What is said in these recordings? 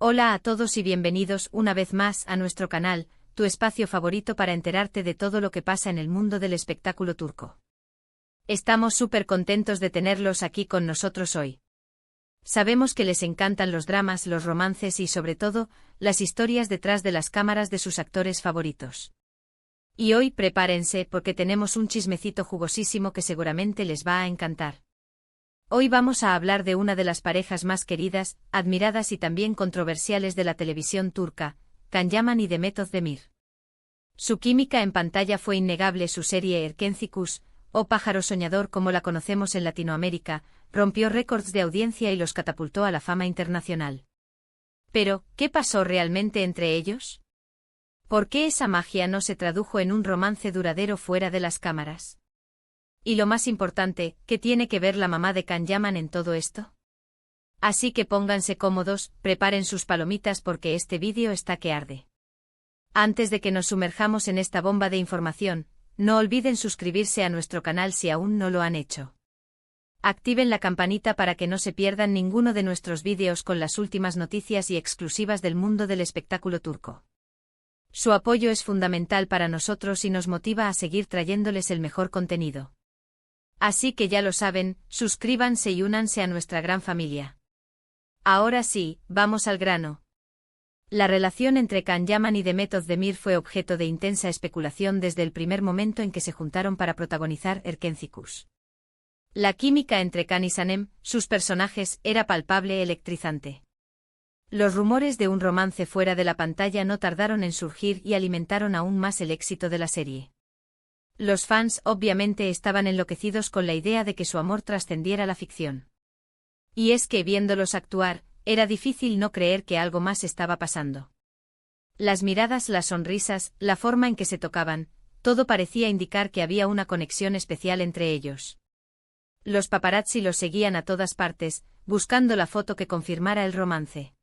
Hola a todos y bienvenidos una vez más a nuestro canal, tu espacio favorito para enterarte de todo lo que pasa en el mundo del espectáculo turco. Estamos súper contentos de tenerlos aquí con nosotros hoy. Sabemos que les encantan los dramas, los romances y sobre todo, las historias detrás de las cámaras de sus actores favoritos. Y hoy prepárense porque tenemos un chismecito jugosísimo que seguramente les va a encantar. Hoy vamos a hablar de una de las parejas más queridas, admiradas y también controversiales de la televisión turca, Can Yaman y Demet Özdemir. Su química en pantalla fue innegable. Su serie Erkenci o Pájaro Soñador como la conocemos en Latinoamérica, rompió récords de audiencia y los catapultó a la fama internacional. Pero, ¿qué pasó realmente entre ellos? ¿Por qué esa magia no se tradujo en un romance duradero fuera de las cámaras? Y lo más importante, ¿qué tiene que ver la mamá de Can Yaman en todo esto? Así que pónganse cómodos, preparen sus palomitas porque este vídeo está que arde. Antes de que nos sumerjamos en esta bomba de información, no olviden suscribirse a nuestro canal si aún no lo han hecho. Activen la campanita para que no se pierdan ninguno de nuestros vídeos con las últimas noticias y exclusivas del mundo del espectáculo turco. Su apoyo es fundamental para nosotros y nos motiva a seguir trayéndoles el mejor contenido. Así que ya lo saben, suscríbanse y únanse a nuestra gran familia. Ahora sí, vamos al grano. La relación entre Can Yaman y Demet Özdemir fue objeto de intensa especulación desde el primer momento en que se juntaron para protagonizar Erkenci. La química entre Can y Sanem, sus personajes, era palpable, electrizante. Los rumores de un romance fuera de la pantalla no tardaron en surgir y alimentaron aún más el éxito de la serie. Los fans obviamente estaban enloquecidos con la idea de que su amor trascendiera la ficción. Y es que viéndolos actuar, era difícil no creer que algo más estaba pasando. Las miradas, las sonrisas, la forma en que se tocaban, todo parecía indicar que había una conexión especial entre ellos. Los paparazzi los seguían a todas partes, buscando la foto que confirmara el romance.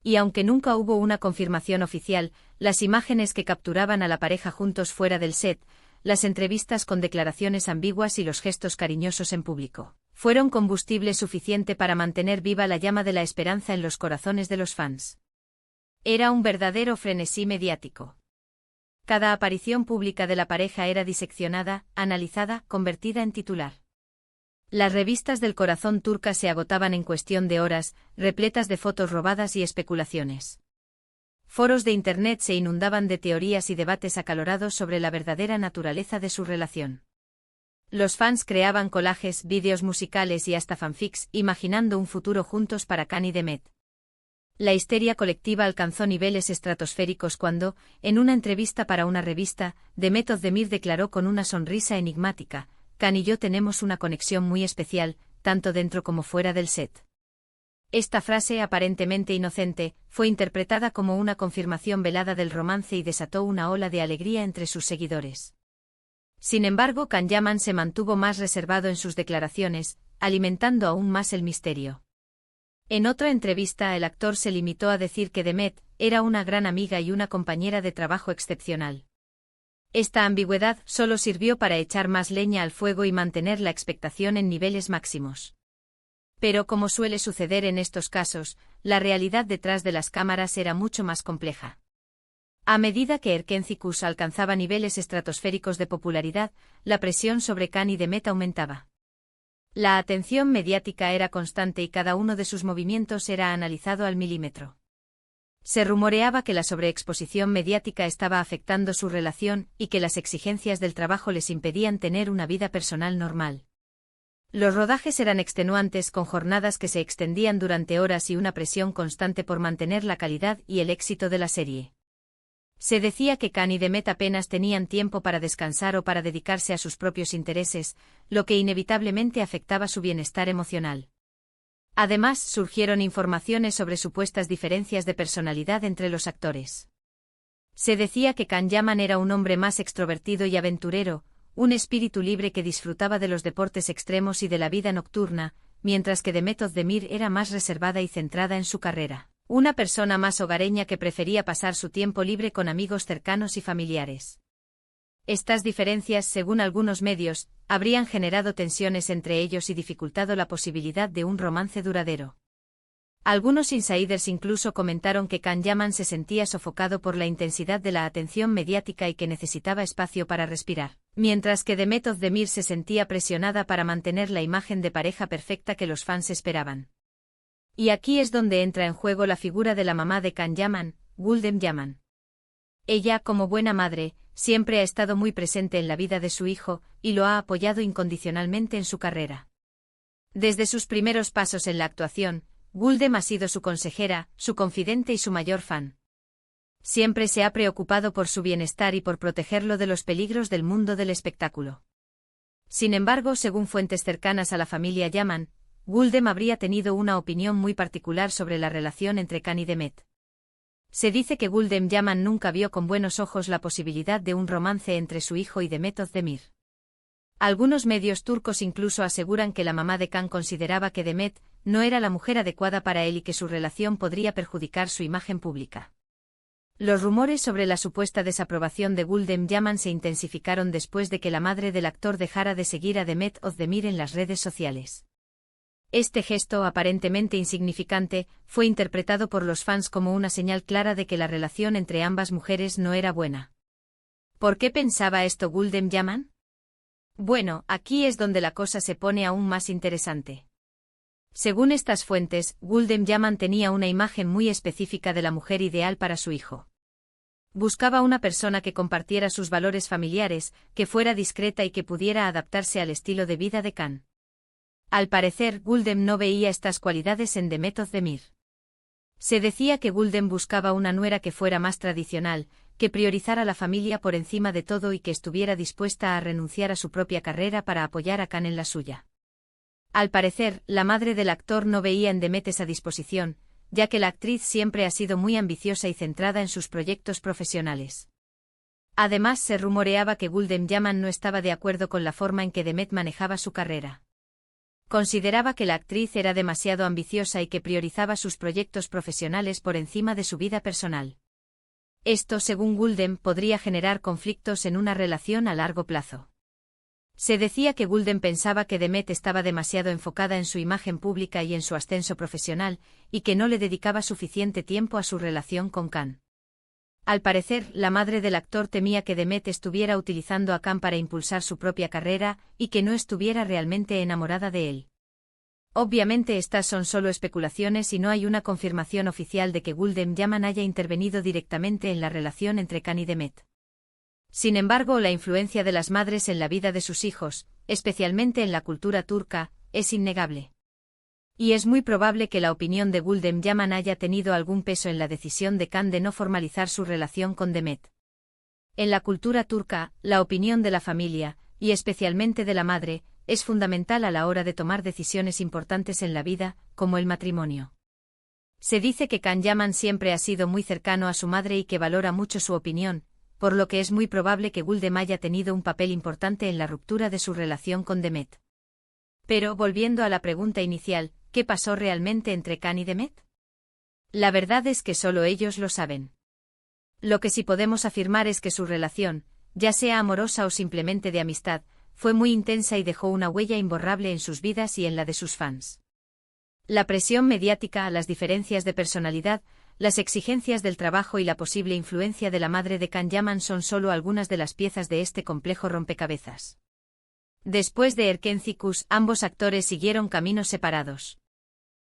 Y aunque nunca hubo una confirmación oficial, las imágenes que capturaban a la pareja juntos fuera del set, las entrevistas con declaraciones ambiguas y los gestos cariñosos en público, fueron combustible suficiente para mantener viva la llama de la esperanza en los corazones de los fans. Era un verdadero frenesí mediático. Cada aparición pública de la pareja era diseccionada, analizada, convertida en titular. Las revistas del corazón turcas se agotaban en cuestión de horas, repletas de fotos robadas y especulaciones. Foros de Internet se inundaban de teorías y debates acalorados sobre la verdadera naturaleza de su relación. Los fans creaban collages, vídeos musicales y hasta fanfics, imaginando un futuro juntos para Can y Demet. La histeria colectiva alcanzó niveles estratosféricos cuando, en una entrevista para una revista, Demet Özdemir declaró con una sonrisa enigmática: Can y yo tenemos una conexión muy especial, tanto dentro como fuera del set. Esta frase aparentemente inocente, fue interpretada como una confirmación velada del romance y desató una ola de alegría entre sus seguidores. Sin embargo, Can Yaman se mantuvo más reservado en sus declaraciones, alimentando aún más el misterio. En otra entrevista, el actor se limitó a decir que Demet era una gran amiga y una compañera de trabajo excepcional. Esta ambigüedad solo sirvió para echar más leña al fuego y mantener la expectación en niveles máximos. Pero como suele suceder en estos casos, la realidad detrás de las cámaras era mucho más compleja. A medida que Erkenci alcanzaba niveles estratosféricos de popularidad, la presión sobre Can y Demet aumentaba. La atención mediática era constante y cada uno de sus movimientos era analizado al milímetro. Se rumoreaba que la sobreexposición mediática estaba afectando su relación y que las exigencias del trabajo les impedían tener una vida personal normal. Los rodajes eran extenuantes, con jornadas que se extendían durante horas y una presión constante por mantener la calidad y el éxito de la serie. Se decía que Can y Demet apenas tenían tiempo para descansar o para dedicarse a sus propios intereses, lo que inevitablemente afectaba su bienestar emocional. Además, surgieron informaciones sobre supuestas diferencias de personalidad entre los actores. Se decía que Can Yaman era un hombre más extrovertido y aventurero, un espíritu libre que disfrutaba de los deportes extremos y de la vida nocturna, mientras que Demet Özdemir era más reservada y centrada en su carrera, una persona más hogareña que prefería pasar su tiempo libre con amigos cercanos y familiares. Estas diferencias, según algunos medios, habrían generado tensiones entre ellos y dificultado la posibilidad de un romance duradero. Algunos insiders incluso comentaron que Can Yaman se sentía sofocado por la intensidad de la atención mediática y que necesitaba espacio para respirar, mientras que Demet Özdemir se sentía presionada para mantener la imagen de pareja perfecta que los fans esperaban. Y aquí es donde entra en juego la figura de la mamá de Can Yaman, Gulden Yaman. Ella, como buena madre, siempre ha estado muy presente en la vida de su hijo, y lo ha apoyado incondicionalmente en su carrera. Desde sus primeros pasos en la actuación, Gulden ha sido su consejera, su confidente y su mayor fan. Siempre se ha preocupado por su bienestar y por protegerlo de los peligros del mundo del espectáculo. Sin embargo, según fuentes cercanas a la familia Yaman, Gulden habría tenido una opinión muy particular sobre la relación entre Can y Demet. Se dice que Gulden Yaman nunca vio con buenos ojos la posibilidad de un romance entre su hijo y Demet Özdemir. Algunos medios turcos incluso aseguran que la mamá de Can consideraba que Demet no era la mujer adecuada para él y que su relación podría perjudicar su imagen pública. Los rumores sobre la supuesta desaprobación de Gulden Yaman se intensificaron después de que la madre del actor dejara de seguir a Demet Özdemir en las redes sociales. Este gesto, aparentemente insignificante, fue interpretado por los fans como una señal clara de que la relación entre ambas mujeres no era buena. ¿Por qué pensaba esto Gulden Yaman? Bueno, aquí es donde la cosa se pone aún más interesante. Según estas fuentes, Gulden Yaman tenía una imagen muy específica de la mujer ideal para su hijo. Buscaba una persona que compartiera sus valores familiares, que fuera discreta y que pudiera adaptarse al estilo de vida de Can. Al parecer, Gulden no veía estas cualidades en Demet Özdemir. Se decía que Gulden buscaba una nuera que fuera más tradicional, que priorizara la familia por encima de todo y que estuviera dispuesta a renunciar a su propia carrera para apoyar a Can en la suya. Al parecer, la madre del actor no veía en Demet esa disposición, ya que la actriz siempre ha sido muy ambiciosa y centrada en sus proyectos profesionales. Además, se rumoreaba que Gulden Yaman no estaba de acuerdo con la forma en que Demet manejaba su carrera. Consideraba que la actriz era demasiado ambiciosa y que priorizaba sus proyectos profesionales por encima de su vida personal. Esto, según Gulden, podría generar conflictos en una relación a largo plazo. Se decía que Gulden pensaba que Demet estaba demasiado enfocada en su imagen pública y en su ascenso profesional, y que no le dedicaba suficiente tiempo a su relación con Can. Al parecer, la madre del actor temía que Demet estuviera utilizando a Can para impulsar su propia carrera, y que no estuviera realmente enamorada de él. Obviamente estas son solo especulaciones y no hay una confirmación oficial de que Gulden Yaman haya intervenido directamente en la relación entre Can y Demet. Sin embargo, la influencia de las madres en la vida de sus hijos, especialmente en la cultura turca, es innegable. Y es muy probable que la opinión de Gulden Yaman haya tenido algún peso en la decisión de Can de no formalizar su relación con Demet. En la cultura turca, la opinión de la familia, y especialmente de la madre, es fundamental a la hora de tomar decisiones importantes en la vida, como el matrimonio. Se dice que Can Yaman siempre ha sido muy cercano a su madre y que valora mucho su opinión, por lo que es muy probable que Gulden haya tenido un papel importante en la ruptura de su relación con Demet. Pero, volviendo a la pregunta inicial, ¿qué pasó realmente entre Can y Demet? La verdad es que solo ellos lo saben. Lo que sí podemos afirmar es que su relación, ya sea amorosa o simplemente de amistad, fue muy intensa y dejó una huella imborrable en sus vidas y en la de sus fans. La presión mediática, las diferencias de personalidad, las exigencias del trabajo y la posible influencia de la madre de Can Yaman son solo algunas de las piezas de este complejo rompecabezas. Después de Erkenci-Kuş, ambos actores siguieron caminos separados.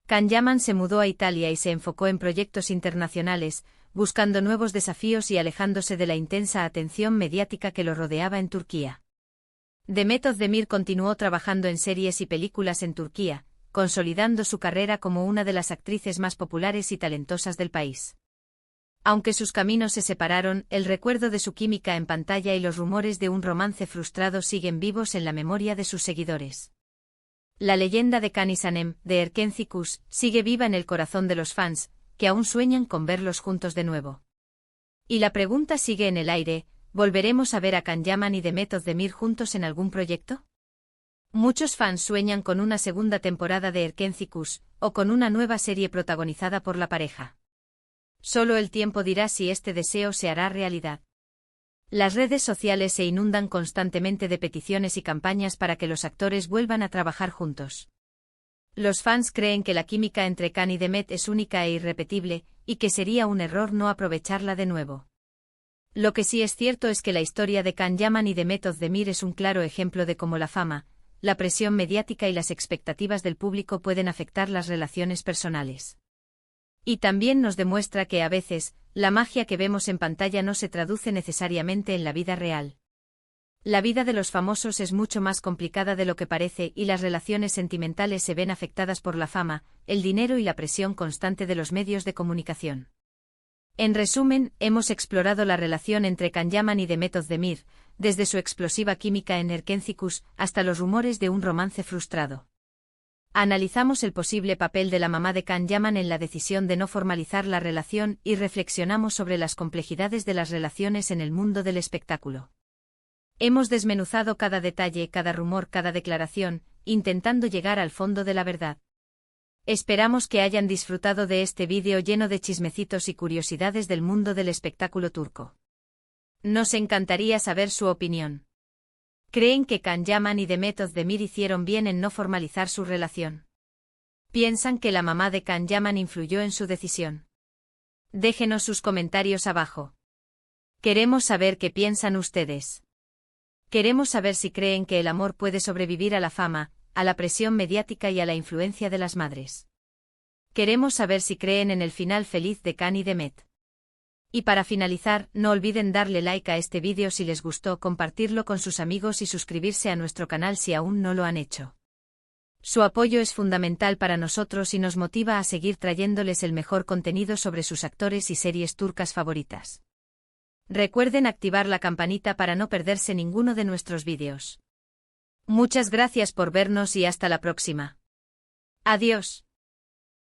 Can Yaman se mudó a Italia y se enfocó en proyectos internacionales, buscando nuevos desafíos y alejándose de la intensa atención mediática que lo rodeaba en Turquía. Demet Özdemir continuó trabajando en series y películas en Turquía, consolidando su carrera como una de las actrices más populares y talentosas del país. Aunque sus caminos se separaron, el recuerdo de su química en pantalla y los rumores de un romance frustrado siguen vivos en la memoria de sus seguidores. La leyenda de Can y Sanem, de Erkenci-Kuş, sigue viva en el corazón de los fans, que aún sueñan con verlos juntos de nuevo. Y la pregunta sigue en el aire, ¿volveremos a ver a Can Yaman y Demet Özdemir juntos en algún proyecto? Muchos fans sueñan con una segunda temporada de Erkenci-Kuş, o con una nueva serie protagonizada por la pareja. Solo el tiempo dirá si este deseo se hará realidad. Las redes sociales se inundan constantemente de peticiones y campañas para que los actores vuelvan a trabajar juntos. Los fans creen que la química entre Can y Demet es única e irrepetible, y que sería un error no aprovecharla de nuevo. Lo que sí es cierto es que la historia de Can Yaman y Demet Özdemir es un claro ejemplo de cómo la fama, la presión mediática y las expectativas del público pueden afectar las relaciones personales. Y también nos demuestra que a veces, la magia que vemos en pantalla no se traduce necesariamente en la vida real. La vida de los famosos es mucho más complicada de lo que parece y las relaciones sentimentales se ven afectadas por la fama, el dinero y la presión constante de los medios de comunicación. En resumen, hemos explorado la relación entre Can Yaman y Demet Özdemir, desde su explosiva química en Erkencikus hasta los rumores de un romance frustrado. Analizamos el posible papel de la mamá de Can Yaman en la decisión de no formalizar la relación y reflexionamos sobre las complejidades de las relaciones en el mundo del espectáculo. Hemos desmenuzado cada detalle, cada rumor, cada declaración, intentando llegar al fondo de la verdad. Esperamos que hayan disfrutado de este vídeo lleno de chismecitos y curiosidades del mundo del espectáculo turco. Nos encantaría saber su opinión. ¿Creen que Can Yaman y Demet Özdemir hicieron bien en no formalizar su relación? ¿Piensan que la mamá de Can Yaman influyó en su decisión? Déjenos sus comentarios abajo. Queremos saber qué piensan ustedes. Queremos saber si creen que el amor puede sobrevivir a la fama, a la presión mediática y a la influencia de las madres. Queremos saber si creen en el final feliz de Can y Demet. Y para finalizar, no olviden darle like a este vídeo si les gustó, compartirlo con sus amigos y suscribirse a nuestro canal si aún no lo han hecho. Su apoyo es fundamental para nosotros y nos motiva a seguir trayéndoles el mejor contenido sobre sus actores y series turcas favoritas. Recuerden activar la campanita para no perderse ninguno de nuestros vídeos. Muchas gracias por vernos y hasta la próxima. Adiós.